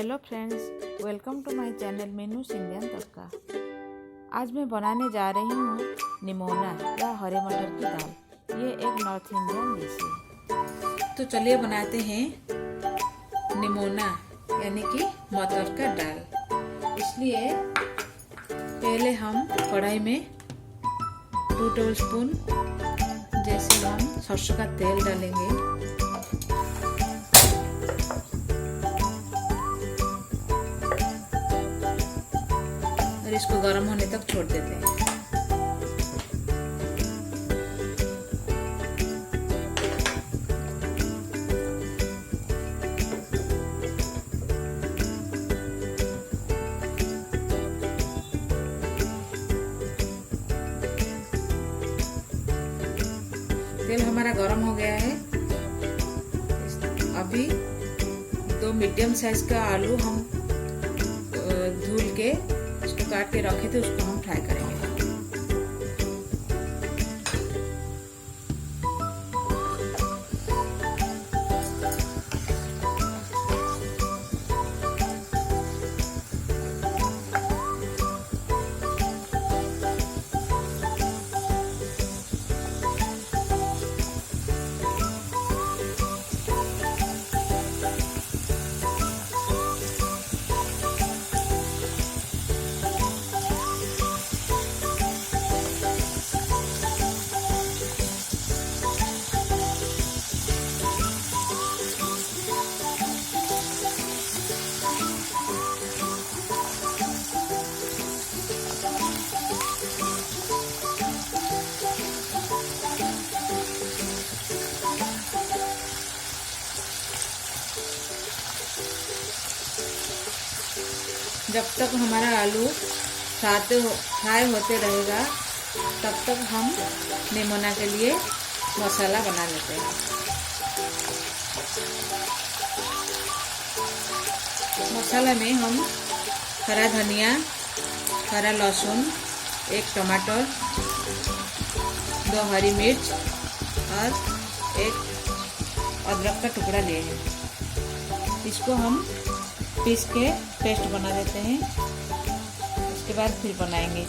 Hello friends, welcome to my channel Meenu's Indian tadka. आज मैं बनाने जा रही हूँ निमोना या हरे मटर की दाल। ये एक नॉर्थ इंडियन डिश है। तो चलिए बनाते हैं निमोना यानी कि मटर का दाल। इसलिए पहले हम कढ़ाई में 2 टेबलस्पून जैसे हम सरसों का तेल डालेंगे। और इसको गर्म होने तक छोड़ देते हैं। तेल हमारा गर्म हो गया है। अभी 2 मीडियम साइज का आलू हम धुल के उसको काट के रखे थे, उसको हम फ्राई करेंगे। जब तक हमारा आलू फ्राई होते रहेगा, तब तक हम निमोना के लिए मसाला बना लेते हैं। मसाला में हम हरा धनिया, हरा लहसुन, 1 टमाटर, 2 हरी मिर्च और 1 अदरक का टुकड़ा लिए हैं। इसको हम पीस के पेस्ट बना देते हैं। उसके बाद फिर बनाएंगे।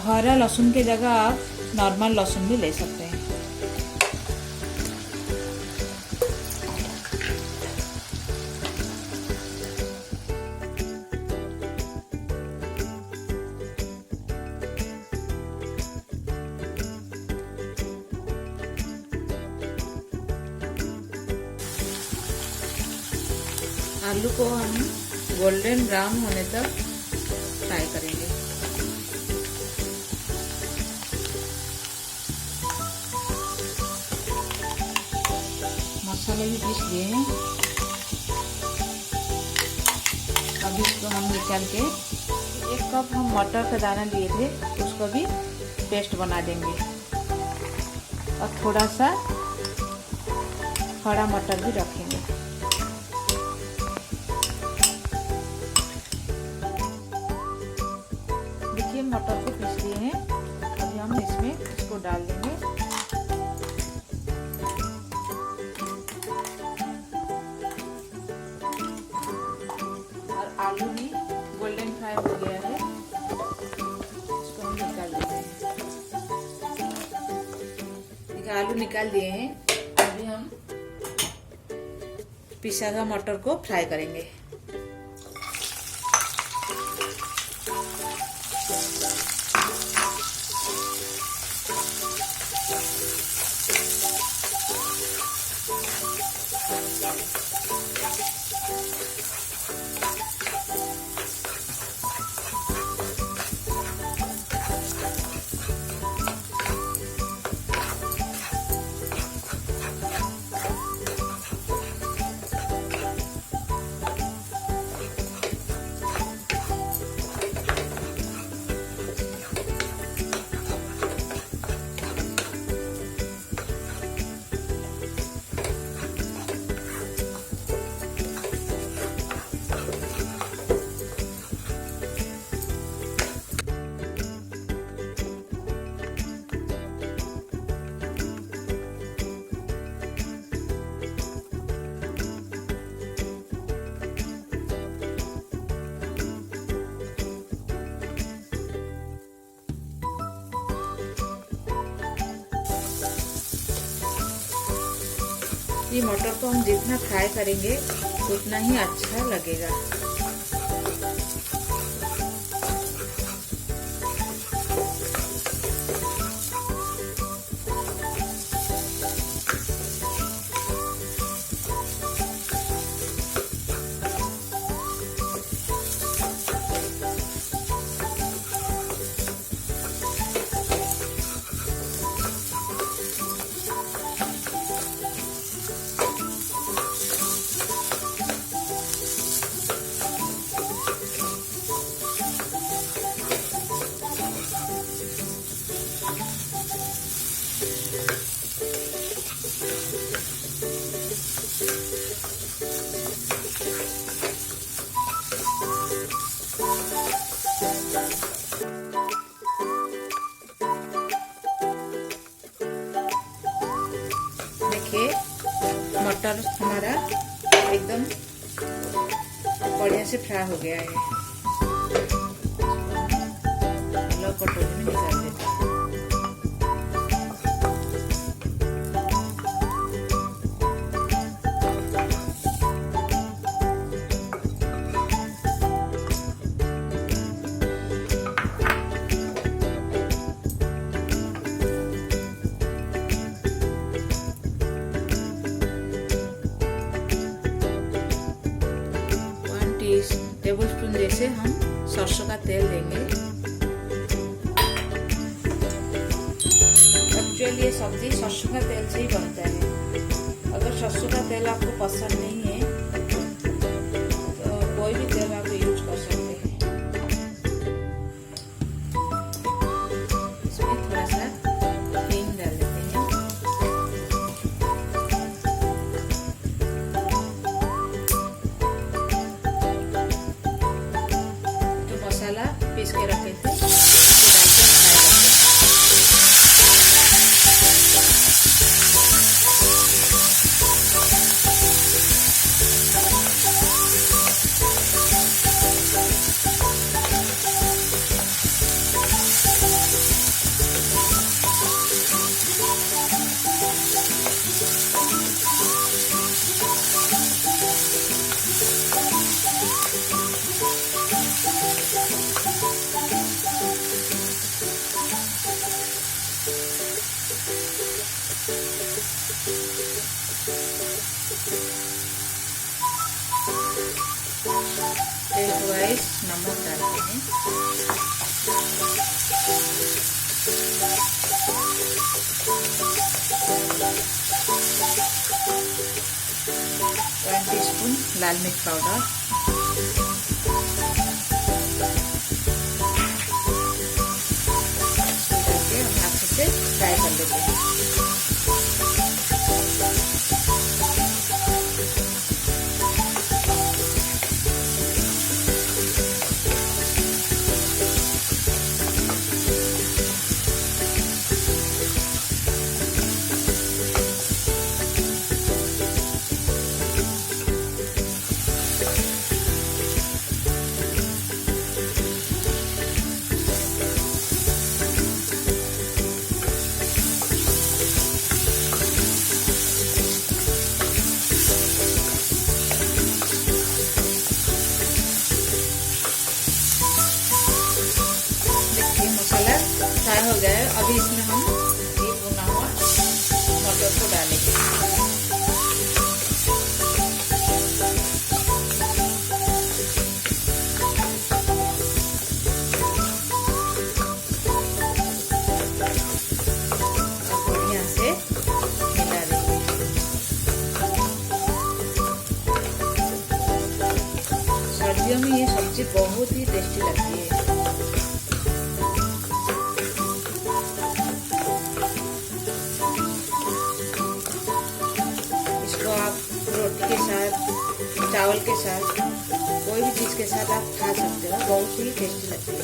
हरा लहसुन की जगह आप नॉर्मल लहसुन भी ले सकते हैं। आलू को हम गोल्डन ब्राउन होने तक फ्राई करेंगे। मसाले भी पीस दिए हैं। अब इसको हम निकाल के 1 कप हम मटर का दाना लिए थे, उसको भी पेस्ट बना देंगे। और थोड़ा सा हरा मटर भी रखेंगे। मटर को पीस दिए हैं। अभी हम इसमें इसको डाल देंगे। और आलू भी गोल्डन फ्राई हो गया है, इसको हम निकाल देते हैं। ठीक है, आलू निकाल दिए हैं। अभी हम पिसा हुआ मटर को फ्राई करेंगे। ये मटर को हम जितना फ्राई करेंगे उतना ही अच्छा लगेगा। देखिए मटर हमारा एकदम बढ़िया से फ्राई हो गया है। अलग कटोरी में निकाल देते हैं। टेबल स्पून जैसे हम सरसों का तेल देंगे। एक्चुअली ये सब्जी सरसों का तेल से ही बनता है। अगर सरसों का तेल आपको पसंद नहीं है तो कोई भी तेल आप यूज कर सकते हैं। इसमें थोड़ा सा हींग डाल देते हैं। मसाला पीस के रखे थे टेस्ट वाइज नमक डालते हैं। वन टीस्पून लाल मिर्च पाउडर, डाल के हम अच्छे से फ्राई कर लेते हैं। फ्राई हो गया है। अभी इसमें हम ये भुना हुआ मटर को डालेंगे। और बढ़िया से मिला देंगे। सर्दियों में ये सब्जी बहुत ही टेस्टी लगती है। रोटी के साथ, चावल के साथ, कोई भी चीज़ के साथ आप खा सकते हो। बहुत ही टेस्टी लगती है।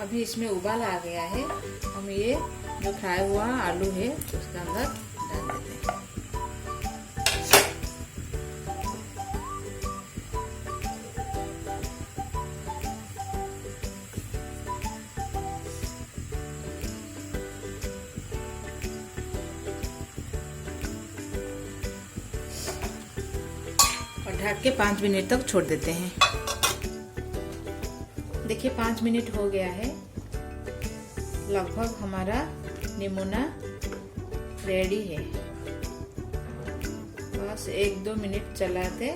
अभी इसमें उबाल आ गया है। हम ये जो फ्राई हुआ आलू है उसके अंदर डाल देते हैं। और ढक के 5 मिनट तक छोड़ देते हैं। देखिए 5 मिनट हो गया है। लगभग हमारा निमोना रेडी है। बस 1-2 मिनट चलाते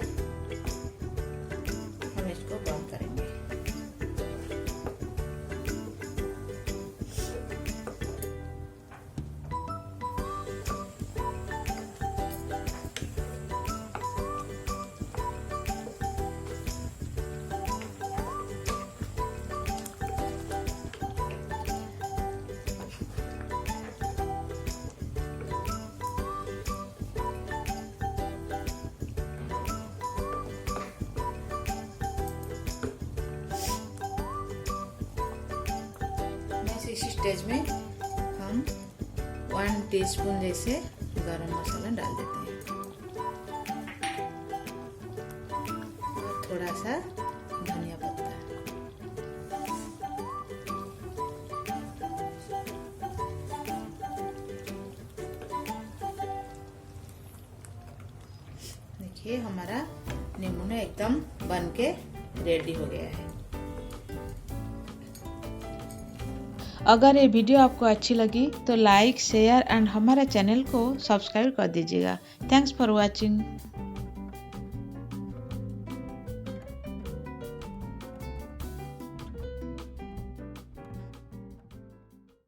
हम इसको बंद करेंगे। इस स्टेज में हम 1 टीस्पून जैसे गरम मसाला डाल देते हैं और थोड़ा सा धनिया पत्ता। देखिए हमारा निमोना एकदम बन के रेडी हो गया है। अगर ये वीडियो आपको अच्छी लगी तो लाइक शेयर एंड हमारे चैनल को सब्सक्राइब कर दीजिएगा। Thanks for watching.